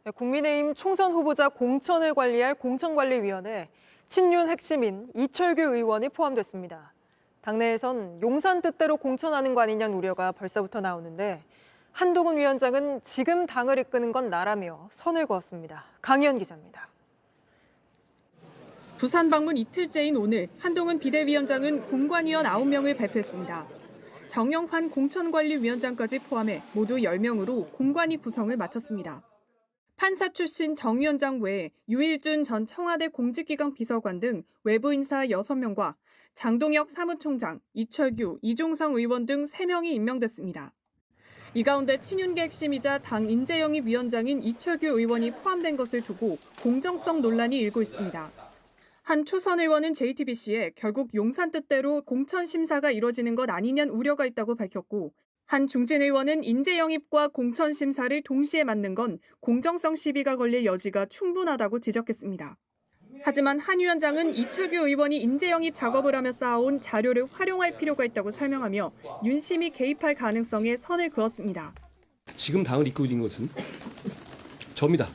국민의힘 총선 후보자 공천을 관리할 공천관리위원회 친윤 핵심인 이철규 의원이 포함됐습니다. 당내에선 용산 뜻대로 공천하는 거 아니냐는 우려가 벌써부터 나오는데 한동훈 위원장은 지금 당을 이끄는 건 나라며 선을 그었습니다. 강희연 기자입니다. 부산 방문 이틀째인 오늘 한동훈 비대위원장은 공관위원 9명을 발표했습니다. 정영환 공천관리위원장까지 포함해 모두 10명으로 공관위 구성을 마쳤습니다. 판사 출신 정 위원장 외에 유일준 전 청와대 공직기강 비서관 등 외부 인사 6명과 장동혁 사무총장, 이철규, 이종성 의원 등 3명이 임명됐습니다. 이 가운데 친윤계 핵심이자 당 인재영입 위원장인 이철규 의원이 포함된 것을 두고 공정성 논란이 일고 있습니다. 한 초선 의원은 JTBC에 결국 용산 뜻대로 공천 심사가 이뤄지는 것 아니냐는 우려가 있다고 밝혔고, 한 중진 의원은 인재 영입과 공천 심사를 동시에 맡는 건 공정성 시비가 걸릴 여지가 충분하다고 지적했습니다. 하지만 한 위원장은 이철규 의원이 인재 영입 작업을 하며 쌓아온 자료를 활용할 필요가 있다고 설명하며 윤심이 개입할 가능성에 선을 그었습니다. 지금 당을 이끌고 있는 것은 접니다.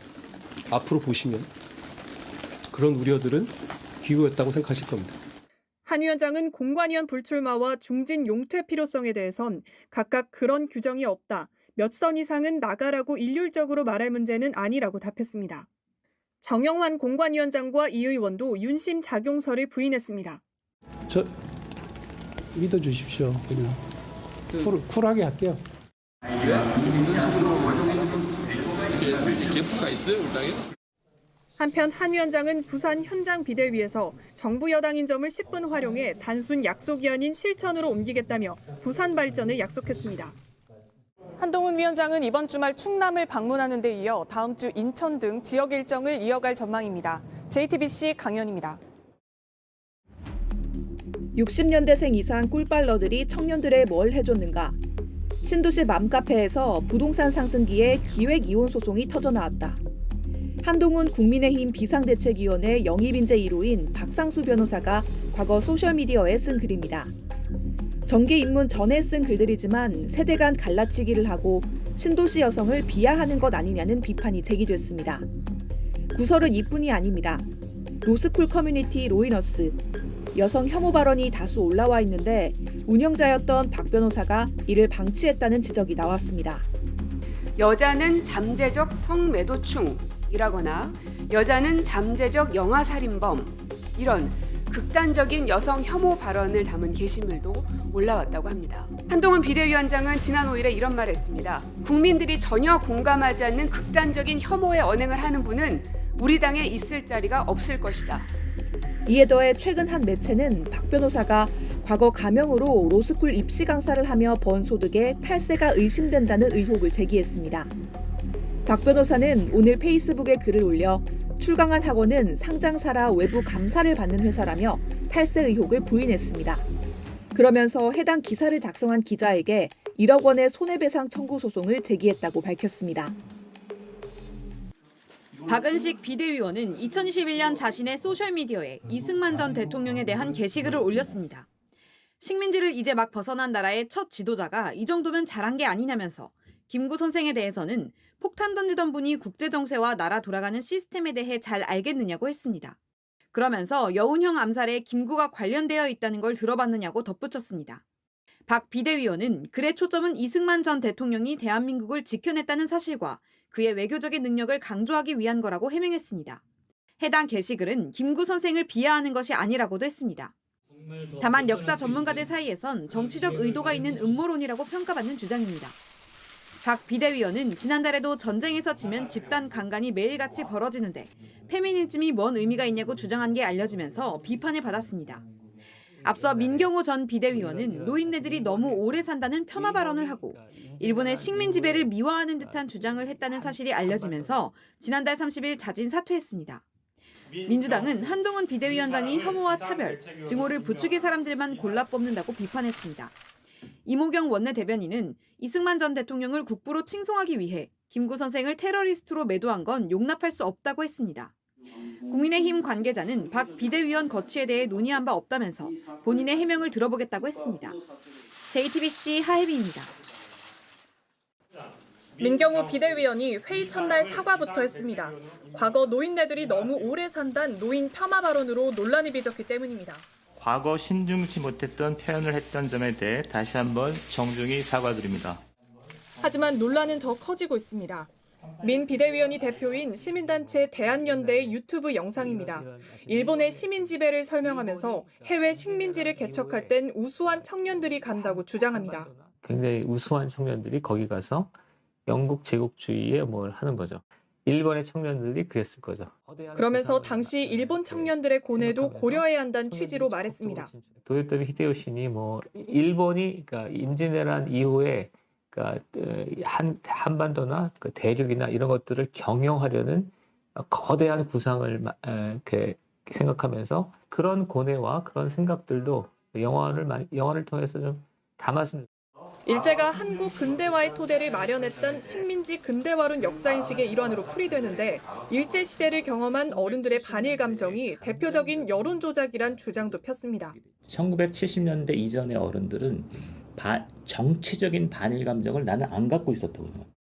앞으로 보시면 그런 우려들은 기우였다고 생각하실 겁니다. 한 위원장은 공관위원 불출마와 중진 용퇴 필요성에 대해선 각각 그런 규정이 없다, 몇 선 이상은 나가라고 일률적으로 말할 문제는 아니라고 답했습니다. 정영환 공관위원장과 이 의원도 윤심 작용서를 부인했습니다. 저 믿어주십시오. 그냥 쿨하게 할게요. 제프가 있어요, 우리 당에? 한편 한 위원장은 부산 현장 비대위에서 정부 여당인 점을 10분 활용해 단순 약속이 아닌 실천으로 옮기겠다며 부산 발전을 약속했습니다. 한동훈 위원장은 이번 주말 충남을 방문하는 데 이어 다음 주 인천 등 지역 일정을 이어갈 전망입니다. JTBC 강연입니다. 60년대생 이상 꿀빨러들이 청년들의 뭘 해줬는가? 신도시 맘카페에서 부동산 상승기에 기획이혼 소송이 터져나왔다. 한동훈 국민의힘 비상대책위원회 영입인재 1호인 박상수 변호사가 과거 소셜미디어에 쓴 글입니다. 정계 입문 전에 쓴 글들이지만 세대 간 갈라치기를 하고 신도시 여성을 비하하는 것 아니냐는 비판이 제기됐습니다. 구설은 이뿐이 아닙니다. 로스쿨 커뮤니티 로이너스, 여성 혐오 발언이 다수 올라와 있는데 운영자였던 박 변호사가 이를 방치했다는 지적이 나왔습니다. 여자는 잠재적 성매도충이라거나 여자는 잠재적 영아살인범, 이런 극단적인 여성 혐오 발언을 담은 게시물도 올라왔다고 합니다. 한동훈 비대위원장은 지난 5일에 이런 말을 했습니다. 국민들이 전혀 공감하지 않는 극단적인 혐오의 언행을 하는 분은 우리 당에 있을 자리가 없을 것이다. 이에 더해 최근 한 매체는 박 변호사가 과거 가명으로 로스쿨 입시 강사를 하며 번 소득에 탈세가 의심된다는 의혹을 제기했습니다. 박 변호사는 오늘 페이스북에 글을 올려 출강한 학원은 상장사라 외부 감사를 받는 회사라며 탈세 의혹을 부인했습니다. 그러면서 해당 기사를 작성한 기자에게 1억 원의 손해배상 청구 소송을 제기했다고 밝혔습니다. 박은식 비대위원은 2021년 자신의 소셜미디어에 이승만 전 대통령에 대한 게시글을 올렸습니다. 식민지를 이제 막 벗어난 나라의 첫 지도자가 이 정도면 잘한 게 아니냐면서 김구 선생에 대해서는 폭탄 던지던 분이 국제정세와 나라 돌아가는 시스템에 대해 잘 알겠느냐고 했습니다. 그러면서 여운형 암살에 김구가 관련되어 있다는 걸 들어봤느냐고 덧붙였습니다. 박 비대위원은 글의 초점은 이승만 전 대통령이 대한민국을 지켜냈다는 사실과 그의 외교적인 능력을 강조하기 위한 거라고 해명했습니다. 해당 게시글은 김구 선생을 비하하는 것이 아니라고도 했습니다. 다만 역사 전문가들 사이에선 정치적 의도가 있는 음모론이라고 평가받는 주장입니다. 박 비대위원은 지난달에도 전쟁에서 지면 집단 강간이 매일같이 벌어지는데 페미니즘이 뭔 의미가 있냐고 주장한 게 알려지면서 비판을 받았습니다. 앞서 민경호 전 비대위원은 노인네들이 너무 오래 산다는 폄하 발언을 하고 일본의 식민 지배를 미화하는 듯한 주장을 했다는 사실이 알려지면서 지난달 30일 자진 사퇴했습니다. 민주당은 한동훈 비대위원장이 혐오와 차별, 증오를 부추길 사람들만 골라 뽑는다고 비판했습니다. 이모경 원내대변인은 이승만 전 대통령을 국부로 칭송하기 위해 김구 선생을 테러리스트로 매도한 건 용납할 수 없다고 했습니다. 국민의힘 관계자는 박 비대위원 거취에 대해 논의한 바 없다면서 본인의 해명을 들어보겠다고 했습니다. JTBC 하혜비입니다. 민경우 비대위원이 회의 첫날 사과부터 했습니다. 과거 노인네들이 너무 오래 산단 노인 폄하 발언으로 논란이 빚었기 때문입니다. 과거 신중치 못했던 표현을 했던 점에 대해 다시 한번 정중히 사과드립니다. 하지만 논란은 더 커지고 있습니다. 민 비대위원이 대표인 시민단체 대한연대의 유튜브 영상입니다. 일본의 시민 지배를 설명하면서 해외 식민지를 개척할 땐 우수한 청년들이 간다고 주장합니다. 굉장히 우수한 청년들이 거기 가서 영국 제국주의에 뭘 하는 거죠. 일본의 청년들이 그랬을 거죠. 그러면서 당시 일본 청년들의 고뇌도 고려해야 한다는 취지로 말했습니다. 도요토미 히데요시니 일본이 그러니까 임진왜란 이후에 그러니까 한반도나 그 대륙이나 이런 것들을 경영하려는 거대한 구상을 이렇게 생각하면서 그런 고뇌와 그런 생각들도 영화를 통해서 좀 담았습니다. 일제가 한국 근대화의 토대를 마련했던 식민지 근대화론 역사인식의 일환으로 풀이되는데 일제 시대를 경험한 어른들의 반일 감정이 대표적인 여론 조작이란 주장도 폈습니다. 1970년대 이전의 어른들은 정치적인 반일 감정을 나는 안 갖고 있었다고 생각합니다.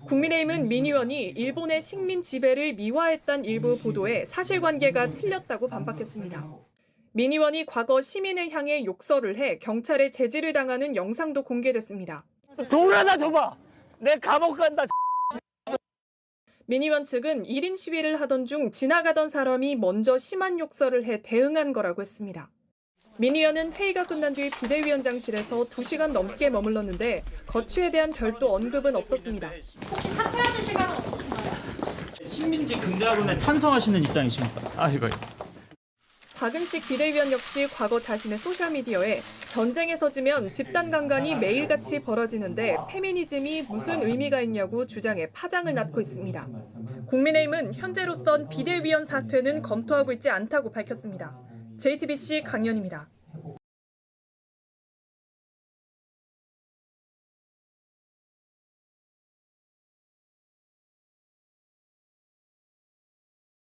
국민의힘은 민 의원이 일본의 식민 지배를 미화했다는 일부 보도에 사실관계가 틀렸다고 반박했습니다. 민 의원이 과거 시민을 향해 욕설을 해 경찰에 제지를 당하는 영상도 공개됐습니다. 돈하나 줘봐. 내 감옥 간다. 민 의원 측은 1인 시위를 하던 중 지나가던 사람이 먼저 심한 욕설을 해 대응한 거라고 했습니다. 민 의원은 회의가 끝난 뒤 비대위원장실에서 2시간 넘게 머물렀는데 거취에 대한 별도 언급은 없었습니다. 혹시 사퇴하실 생각은 없으신가요? 식민지 근대화론에 찬성하시는 입장이십니까? 이거. 박은식 비대위원 역시 과거 자신의 소셜미디어에 전쟁에서 지면 집단 강간이 매일같이 벌어지는데 페미니즘이 무슨 의미가 있냐고 주장해 파장을 낳고 있습니다. 국민의힘은 현재로선 비대위원 사퇴는 검토하고 있지 않다고 밝혔습니다. JTBC 강연입니다.